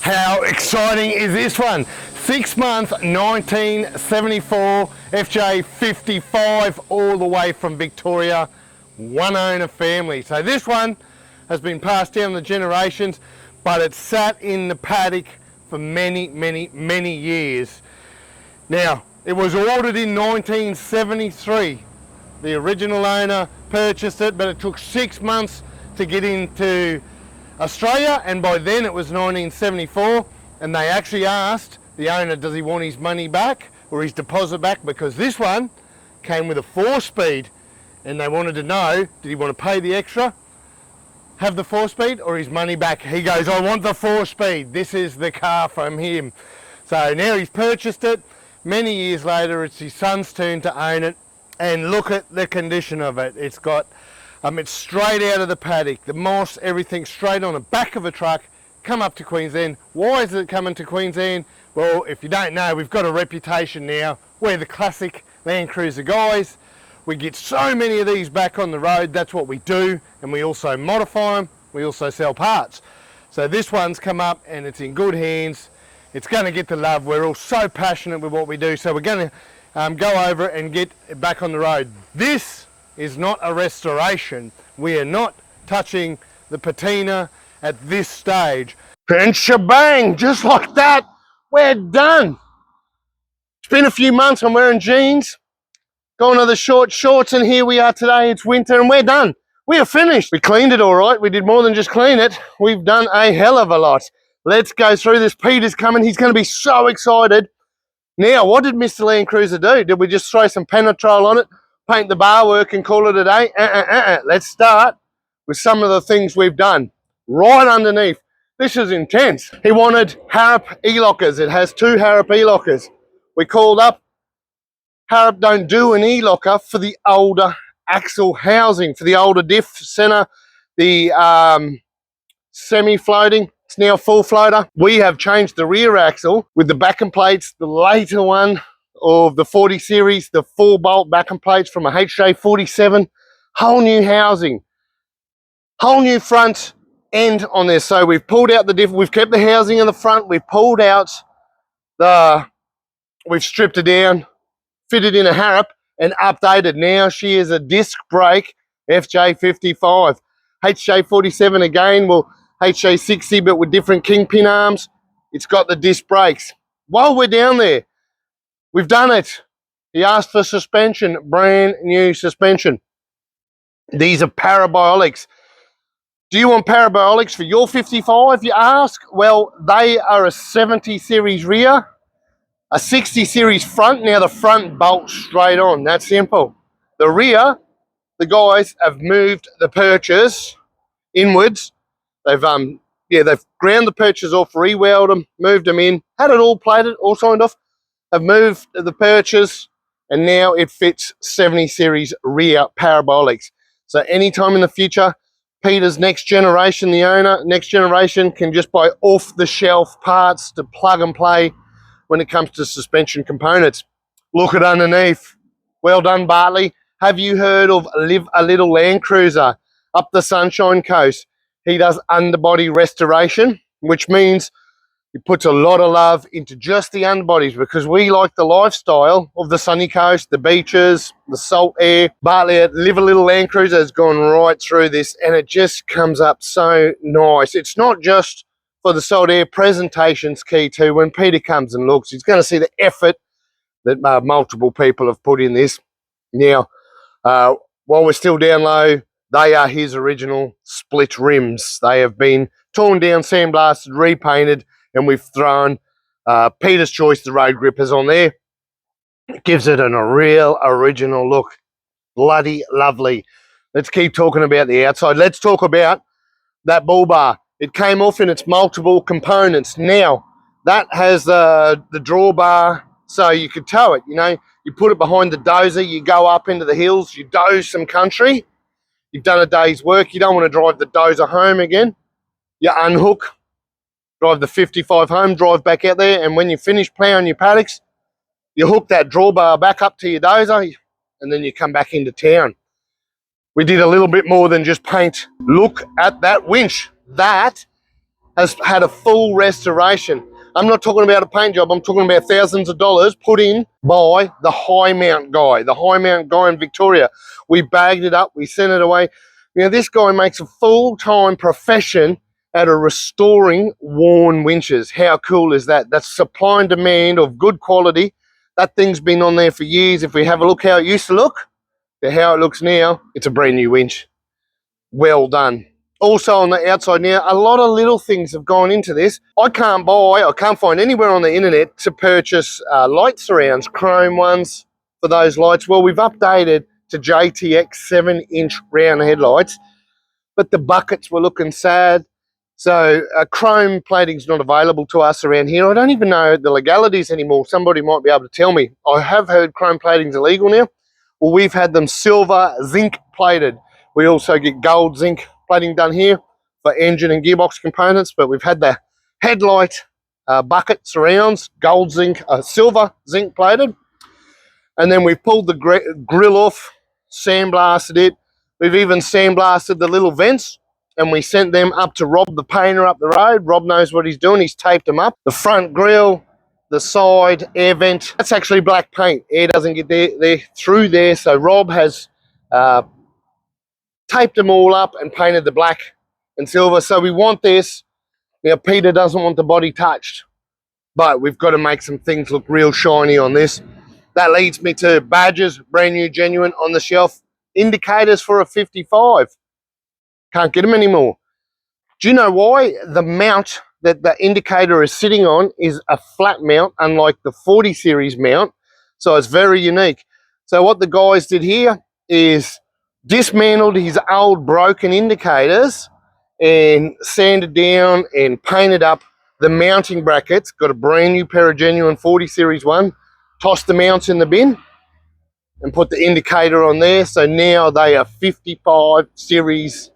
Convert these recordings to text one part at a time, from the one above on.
How exciting is this one? 6 month 1974 FJ55 all the way from Victoria, one owner family. So this one has been passed down the generations, but it's sat in the paddock for many years. Now, it was ordered in 1973. The original owner purchased it, but it took 6 months to get into Australia, and by then it was 1974, and they actually asked the owner, does he want his money back or his deposit back, because this one came with a 4-speed, and they wanted to know, did he want to pay the extra, have the 4-speed, or his money back. He goes, I want the 4-speed. This is the car from him. So now he's purchased it. Many years later, it's his son's turn to own it, and look at the condition of it. It's got it's straight out of the paddock, the moss, everything straight on the back of a truck, come up to Queensland. Why is it coming to Queensland? Well, if you don't know, we've got a reputation now. We're the classic Landcruiser guys. We get so many of these back on the road. That's what we do, and we also modify them. We also sell parts. So this one's come up and it's in good hands. It's going to get the love. We're all so passionate with what we do, so we're going to go over and get it back on the road. This is not a restoration. We are not touching the patina at this stage. And shebang, just like that, we're done. It's been a few months. I'm wearing jeans, going to the short shorts, and here we are today. It's winter and we're done. We are finished. We cleaned it all right. We did more than just clean it. We've done a hell of a lot. Let's go through this. Peter's coming. He's going to be so excited. Now, what did Mr. Landcruiser do? Did we just throw some Penetrol on it, paint the bar work and call it a day? Let's start with some of the things we've done. Right underneath. This is intense. He wanted Harrop e-lockers. It has 2 Harrop e-lockers. We called up. Harrop don't do an e-locker for the older axle housing, for the older diff center, the semi-floating. It's now full floater. We have changed the rear axle with the backen plates, the later one of the 40 series, the 4-bolt backen plates from a FJ55. Whole new housing, whole new front end on there. So we've pulled out the diff, we've kept the housing in the front, we've pulled out we've stripped it down, fitted in a Harrop and updated. Now she is a disc brake FJ55. FJ47 again, well, FJ60, but with different kingpin arms. It's got the disc brakes. While we're down there, we've done it. He asked for suspension, brand new suspension. These are parabolics. Do you want parabolics for your 55, you ask? Well, they are a 70 series rear, a 60 series front. Now the front bolts straight on. That's simple. The rear, the guys have moved the perches inwards. They've they've ground the perches off, re-welded them, moved them in, had it all plated, all signed off. Have moved the perches, and now it fits 70 series rear parabolics. So anytime in the future, Peter's next generation, the owner, next generation can just buy off-the-shelf parts to plug and play when it comes to suspension components. Look at underneath. Well done, Bartley. Have you heard of Live a Little Landcruiser up the Sunshine Coast? He does underbody restoration, which means he puts a lot of love into just the underbodies, because we like the lifestyle of the sunny coast, the beaches, the salt air. Bartley at Live a Little Landcruiser has gone right through this, and it just comes up so nice. It's not just for the salt air. Presentation's key too. When Peter comes and looks, he's going to see the effort that multiple people have put in this. Now, while we're still down low, they are his original split rims. They have been torn down, sandblasted, repainted, and we've thrown Peter's Choice, the road grippers, on there. It gives it a real original look. Bloody lovely. Let's keep talking about the outside. Let's talk about that bull bar. It came off in its multiple components. Now, that has the drawbar, so you could tow it. You know, you put it behind the dozer, you go up into the hills, you doze some country. You've done a day's work. You don't want to drive the dozer home again. You unhook, drive the 55 home, drive back out there, and when you finish ploughing your paddocks, you hook that drawbar back up to your dozer, and then you come back into town. We did a little bit more than just paint. Look at that winch. That has had a full restoration. I'm not talking about a paint job, I'm talking about thousands of dollars put in by the high mount guy in Victoria. We bagged it up, we sent it away. You know, this guy makes a full-time profession out of restoring worn winches. How cool is that? That's supply and demand of good quality. That thing's been on there for years. If we have a look how it used to look to how it looks now, it's a brand new winch. Well done. Also on the outside now, a lot of little things have gone into this. I can't find anywhere on the internet to purchase light surrounds, chrome ones for those lights. Well, we've updated to JTX 7-inch round headlights, but the buckets were looking sad. So chrome plating's not available to us around here. I don't even know the legalities anymore. Somebody might be able to tell me. I have heard chrome plating's illegal now. Well, we've had them silver zinc plated. We also get gold zinc plating done here for engine and gearbox components, but we've had the headlight bucket surrounds, gold zinc, silver zinc plated. And then we've pulled the grill off, sandblasted it. We've even sandblasted the little vents, and we sent them up to Rob, the painter up the road. Rob knows what he's doing. He's taped them up. The front grill, the side air vent, that's actually black paint. Air doesn't get there through there. So Rob has taped them all up and painted the black and silver. So we want this. Now, Peter doesn't want the body touched, but we've got to make some things look real shiny on this. That leads me to badges, brand new, genuine, on the shelf. Indicators for a 55. Can't get them anymore. Do you know why? The mount that the indicator is sitting on is a flat mount, unlike the 40 series mount. So it's very unique. So what the guys did here is dismantled his old broken indicators and sanded down and painted up the mounting brackets. Got a brand new pair of genuine 40 series one. Tossed the mounts in the bin and put the indicator on there. So now they are 55 series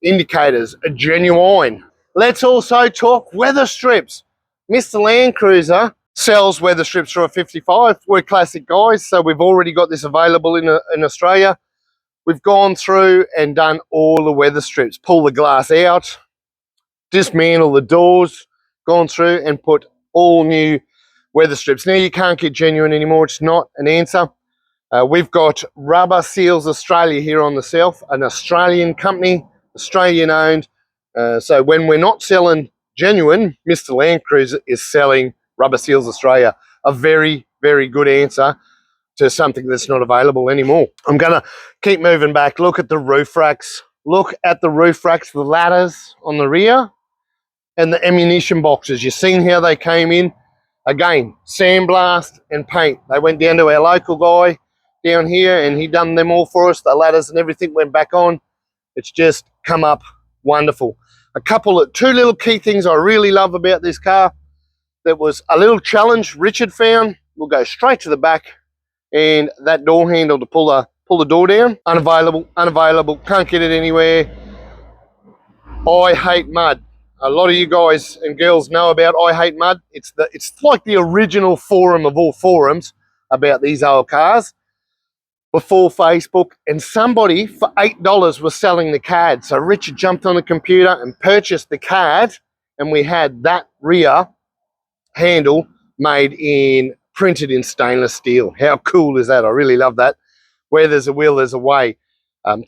indicators, a genuine. Let's also talk weather strips. Mr. Landcruiser sells weather strips for a 55. We're classic guys, so we've already got this available in Australia. We've gone through and done all the weather strips. Pull the glass out, dismantle the doors, gone through and put all new weather strips. Now you can't get genuine anymore. It's not an answer. We've got Rubber Seals Australia here on the shelf, an Australian company, Australian owned. So when we're not selling genuine, Mr. Landcruiser is selling Rubber Seals Australia. A very, very good answer to something that's not available anymore. I'm going to keep moving back. Look at the roof racks. Look at the roof racks, the ladders on the rear and the ammunition boxes. You've seen how they came in. Again, sandblast and paint. They went down to our local guy down here and he done them all for us. The ladders and everything went back on. It's just come up wonderful. Two little key things I really love about this car. That was a little challenge Richard found. We'll go straight to the back, and that door handle to pull the door down. Unavailable. Can't get it anywhere. I hate mud. A lot of you guys and girls know about I hate mud. It's like the original forum of all forums about these old cars before Facebook, and somebody for $8 was selling the CAD. So Richard jumped on the computer and purchased the CAD, and we had that rear handle printed in stainless steel. How cool is that? I really love that. Where there's a will, there's a way.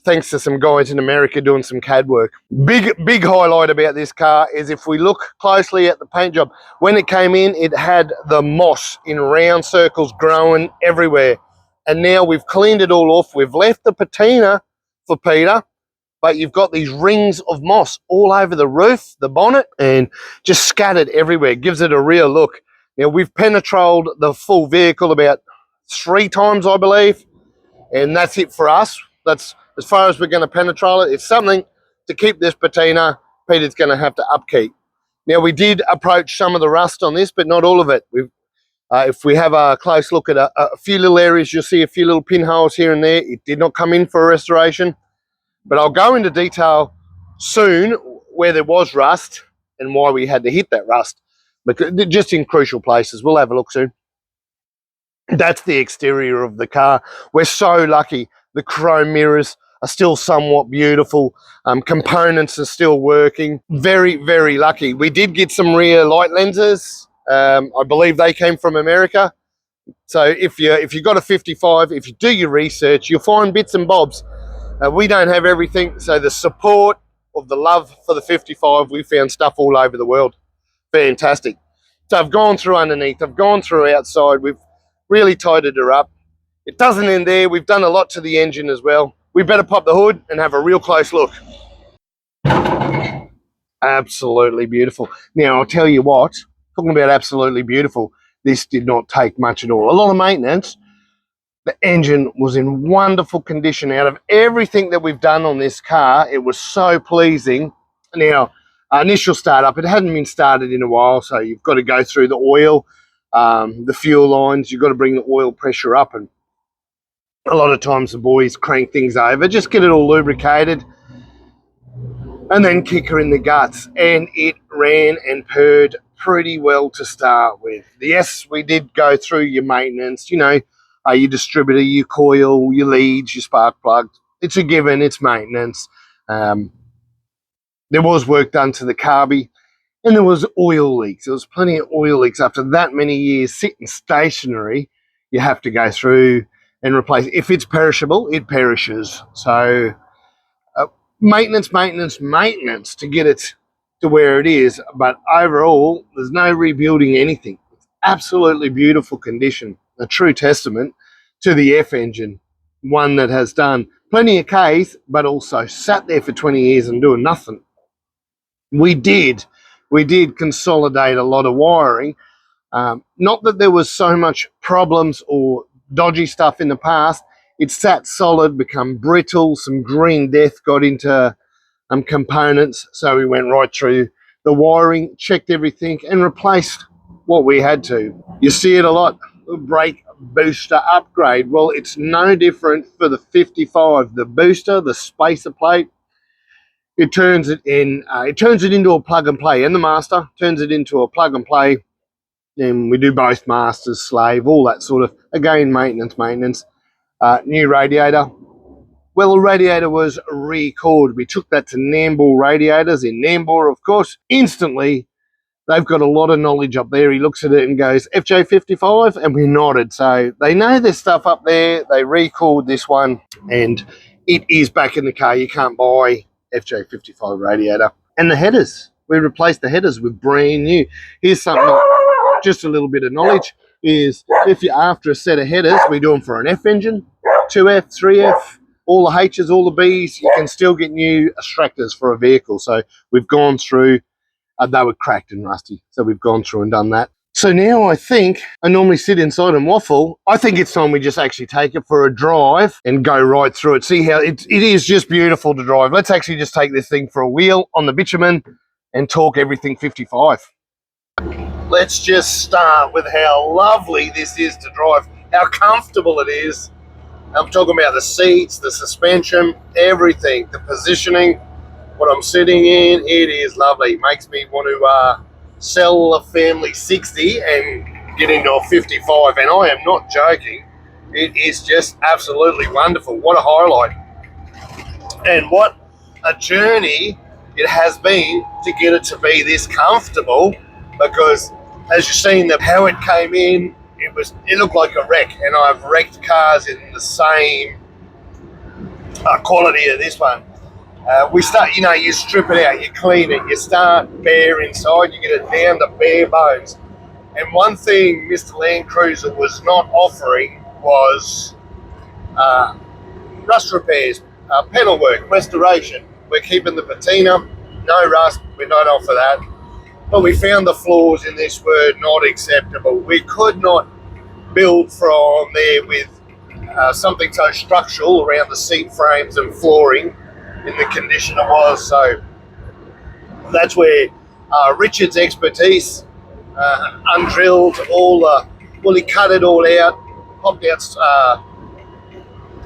Thanks to some guys in America doing some CAD work. Big highlight about this car is if we look closely at the paint job, when it came in, it had the moss in round circles growing everywhere. And now we've cleaned it all off. We've left the patina for Peter, but you've got these rings of moss all over the roof, the bonnet, and just scattered everywhere. Gives it a real look. Now, we've penetrated the full vehicle about 3 times, I believe, and that's it for us. That's as far as we're going to penetrate it. It's something to keep this patina. Peter's going to have to upkeep. Now, we did approach some of the rust on this, but not all of it. If we have a close look at a few little areas, you'll see a few little pinholes here and there. It did not come in for a restoration, but I'll go into detail soon where there was rust and why we had to hit that rust, but just in crucial places. We'll have a look soon. That's the exterior of the car. We're so lucky. The chrome mirrors are still somewhat beautiful. Components are still working. Very, very lucky. We did get some rear light lenses. I believe they came from America. So if you got a 55, if you do your research, you'll find bits and bobs. We don't have everything, so the support of the love for the 55, we found stuff all over the world. Fantastic. So I've gone through underneath, I've gone through outside, we've really tidied her up. It doesn't end there, we've done a lot to the engine as well. We better pop the hood and have a real close look. Absolutely beautiful. Now, I'll tell you what, talking about absolutely beautiful, this did not take much at all. A lot of maintenance. The engine was in wonderful condition. Out of everything that we've done on this car, it was so pleasing. Now, initial startup, it hadn't been started in a while, so you've got to go through the oil, the fuel lines, you've got to bring the oil pressure up, and a lot of times the boys crank things over, just get it all lubricated, and then kick her in the guts. And it ran and purred pretty well to start with. Yes, we did go through your maintenance, you know, your distributor, your coil, your leads, your spark plugs. It's a given, it's maintenance. There was work done to the carby, and there was oil leaks. There was plenty of oil leaks. After that many years sitting stationary, you have to go through and replace. If it's perishable, it perishes. So maintenance to get it to where it is. But overall, there's no rebuilding anything. It's absolutely beautiful condition. A true testament to the F engine, one that has done plenty of Ks, but also sat there for 20 years and doing nothing. We did consolidate a lot of wiring. Not that there was so much problems or dodgy stuff in the past. It sat solid, become brittle, some green death got into components. So we went right through the wiring, checked everything, and replaced what we had to. You see it a lot. Brake booster upgrade. Well, it's no different for the 55. The booster, the spacer plate, it turns it into a plug and play, and the master turns it into a plug and play. Then we do both masters, slave, all that sort of, again, maintenance. New radiator. Well, the radiator was re-cored. We took that to Nambour Radiators in Nambour, of course. Instantly, they've got a lot of knowledge up there. He looks at it and goes, FJ55, and we nodded. So they know there's stuff up there. They re-cored this one, and it is back in the car. You can't buy FJ55 radiator. And the headers. We replaced the headers with brand new. Here's something, just a little bit of knowledge, is if you're after a set of headers, we do them for an F engine, 2F, 3F, all the H's, all the B's. You can still get new extractors for a vehicle. So we've gone through, they were cracked and rusty. So we've gone through and done that. So now I normally sit inside and waffle. I think it's time we just actually take it for a drive and go right through it. See how it is just beautiful to drive. Let's actually just take this thing for a wheel on the bitumen and talk everything 55. Let's just start with how lovely this is to drive, how comfortable it is. I'm talking about the seats, the suspension, everything, the positioning, what I'm sitting in. It is lovely. It makes me want to sell a family 60 and get into a 55, and I am not joking. It is just absolutely wonderful. What a highlight, and what a journey it has been to get it to be this comfortable, because as you've seen how it came in, it looked like a wreck, and I've wrecked cars in the same quality of this one. We start, you strip it out, you clean it, you start bare inside, you get it down to bare bones. And one thing Mr. Landcruiser was not offering was rust repairs, panel work, restoration. We're keeping the patina, no rust, we don't offer that. But we found the flaws in this were not acceptable. We could not build from there with something so structural around the seat frames and flooring in the condition it was. So that's where Richard's expertise, undrilled he cut it all out, popped out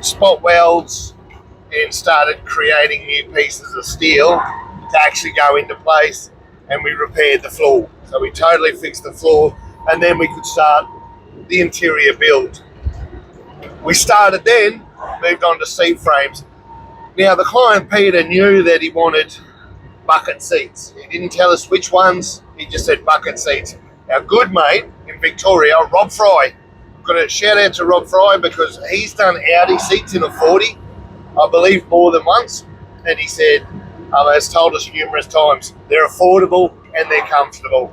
spot welds, and started creating new pieces of steel to actually go into place, and we repaired the floor. So we totally fixed the floor, and then we could start the interior build. We started then, moved on to seat frames. Now the client Peter knew that he wanted bucket seats. He didn't tell us which ones, he just said bucket seats. Our good mate in Victoria, Rob Fry, got a shout out to Rob Fry because he's done Audi seats in a 40, I believe more than once, and he said, has told us numerous times, they're affordable and they're comfortable.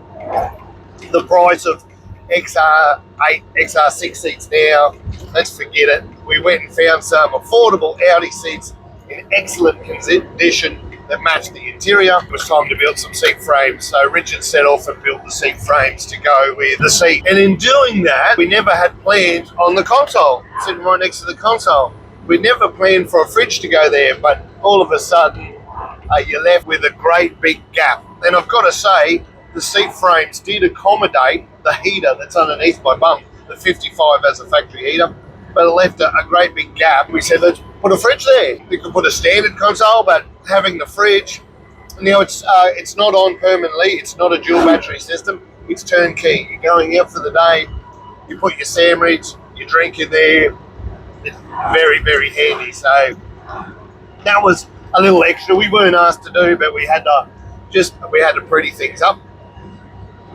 The price of XR8, XR6 seats now, let's forget it. We went and found some affordable Audi seats in excellent condition that matched the interior. It was time to build some seat frames, so Richard set off and built the seat frames to go with the seat. And in doing that, we never had planned on the console, sitting right next to the console. We never planned for a fridge to go there, but all of a sudden, you're left with a great big gap. And I've got to say, the seat frames did accommodate the heater that's underneath my bum. The 55 has a factory heater, but it left a great big gap. We said, let's put a fridge there. You could put a standard console, but having the fridge, now it's not on permanently. It's not a dual battery system. It's turnkey. You're going out for the day, you put your sandwich, your drink in there. It's very, very handy. So that was a little extra. We weren't asked to do, but we had to pretty things up.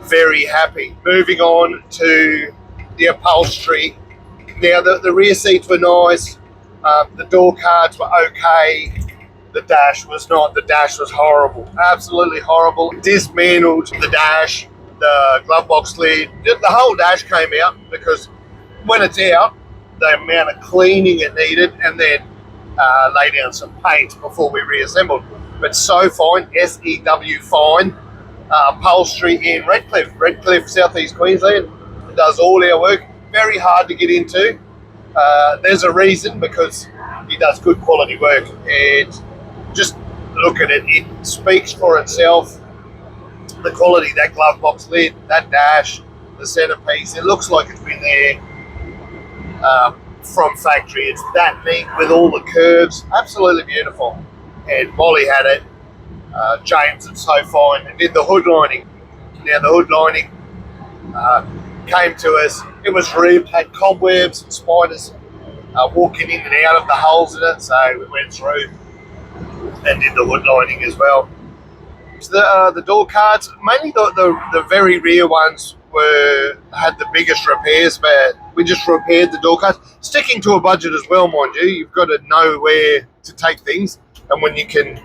Very happy. Moving on to the upholstery. Now the rear seats were nice. The door cards were okay. The dash was not. The dash was horrible. Absolutely horrible. Dismantled the dash, the glove box lid. The whole dash came out because when it's out, the amount of cleaning it needed, and then lay down some paint before we reassembled. But so fine, SEW fine. Upholstery in Redcliffe, Southeast Queensland. It does all our work. Very hard to get into. There's a reason, because he does good quality work, and just look at it. It speaks for itself. The quality, that glove box lid, that dash, the centerpiece, it looks like it's been there from factory. It's that neat with all the curves. Absolutely beautiful. And Molly had it. James and so fine, and did the hood lining. Now the hood lining came to us. It was ripped, had cobwebs and spiders walking in and out of the holes in it, so we went through and did the hood lining as well. The door cards, mainly the very rear ones had the biggest repairs, but we just repaired the door cards, sticking to a budget as well, mind you. You've got to know where to take things, and when you can,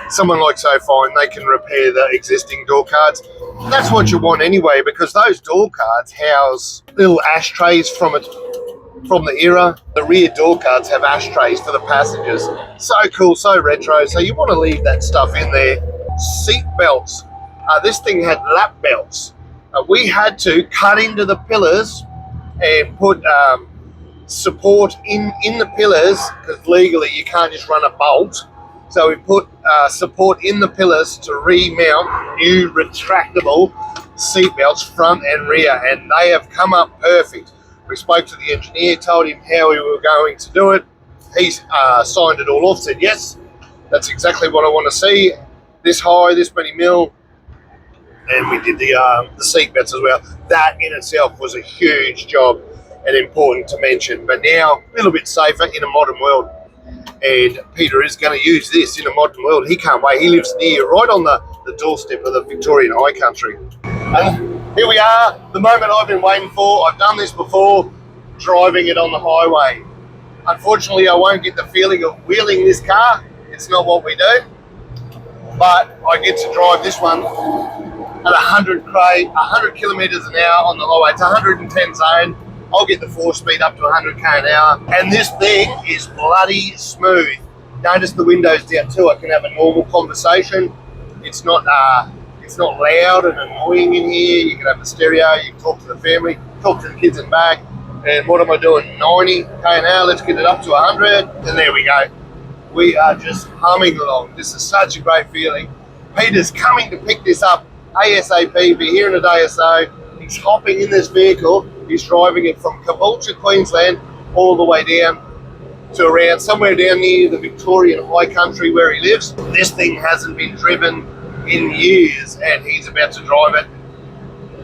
someone like So Fine, they can repair the existing door cards. That's what you want anyway, because those door cards house little ashtrays from the era. The rear door cards have ashtrays for the passengers. So cool, so retro. So you want to leave that stuff in there. Seat belts. This thing had lap belts. We had to cut into the pillars and put support in the pillars, because legally you can't just run a bolt. So we put support in the pillars to remount new retractable seat belts front and rear, and they have come up perfect. We spoke to the engineer, told him how we were going to do it. He signed it all off, said yes, that's exactly what I want to see. This high, this many mil, and we did the seat belts as well. That in itself was a huge job and important to mention. But now a little bit safer in a modern world. And Peter is going to use this in a modern world. He can't wait. He lives near, right on the doorstep of the Victorian High Country. And here we are, the moment I've been waiting for. I've done this before, driving it on the highway. Unfortunately, I won't get the feeling of wheeling this car. It's not what we do. But I get to drive this one at 100 kilometres an hour on the highway. It's 110 zone. I'll get the 4-speed up to 100k an hour, and this thing is bloody smooth. Notice the windows down too. I can have a normal conversation. It's not loud and annoying in here. You can have the stereo. You can talk to the family, talk to the kids in the back. And what am I doing? 90k an hour. Let's get it up to 100, and there we go. We are just humming along. This is such a great feeling. Peter's coming to pick this up ASAP. Be here in a day or so. He's hopping in this vehicle. He's driving it from Caboolture, Queensland, all the way down to around somewhere down near the Victorian High Country where he lives. This thing hasn't been driven in years, and he's about to drive it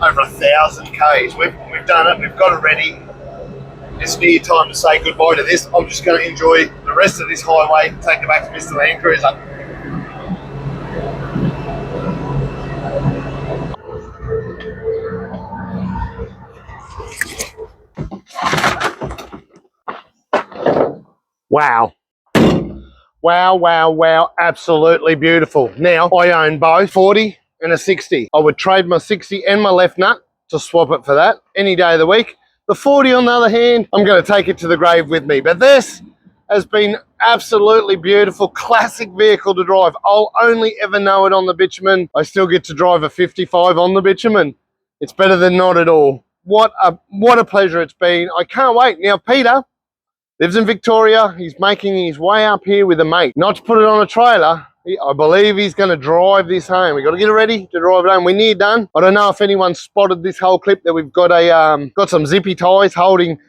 over 1,000 k's. We've done it. We've got it ready. it's near time to say goodbye to this. I'm just going to enjoy the rest of this highway, take it back to Mr. Landcruiser. Wow. Wow, wow, wow. Absolutely beautiful. Now, I own both 40 and a 60. I would trade my 60 and my left nut to swap it for that any day of the week. The 40, on the other hand, I'm going to take it to the grave with me. But this has been absolutely beautiful. Classic vehicle to drive. I'll only ever know it on the bitumen. I still get to drive a 55 on the bitumen. It's better than not at all. What a pleasure it's been. I can't wait. Now, Peter lives in Victoria. He's making his way up here with a mate. Not to put it on a trailer. I believe he's going to drive this home. We've got to get it ready to drive it home. We're near done. I don't know if anyone spotted this whole clip that we've got got some zippy ties holding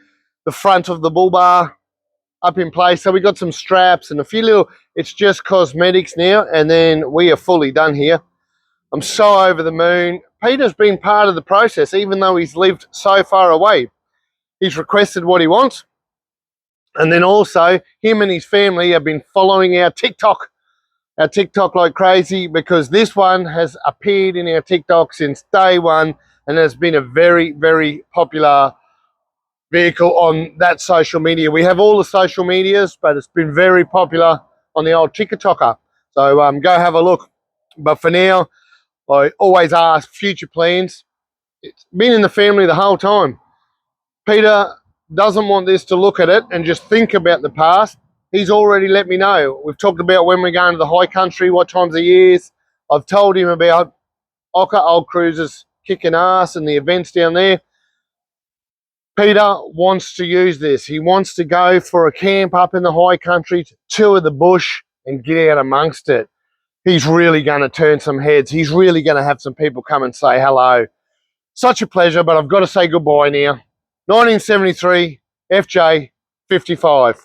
the front of the bull bar up in place. So we got some straps and a few little, it's just cosmetics now, and then we are fully done here. I'm so over the moon. Peter's been part of the process, even though he's lived so far away. He's requested what he wants. And then also, him and his family have been following our TikTok like crazy, because this one has appeared in our TikTok since day one and has been a very, very popular vehicle on that social media. We have all the social medias, but it's been very popular on the old TikToker. So go have a look. But for now, I always ask future plans. It's been in the family the whole time. Peter doesn't want this to look at it and just think about the past. He's already let me know. We've talked about when we're going to the high country, what times of years. I've told him about Ocker Old Cruisers kicking ass and the events down there. Peter wants to use this. He wants to go for a camp up in the high country, tour the bush and get out amongst it. He's really going to turn some heads. He's really going to have some people come and say hello. Such a pleasure, but I've got to say goodbye now. 1973 FJ55.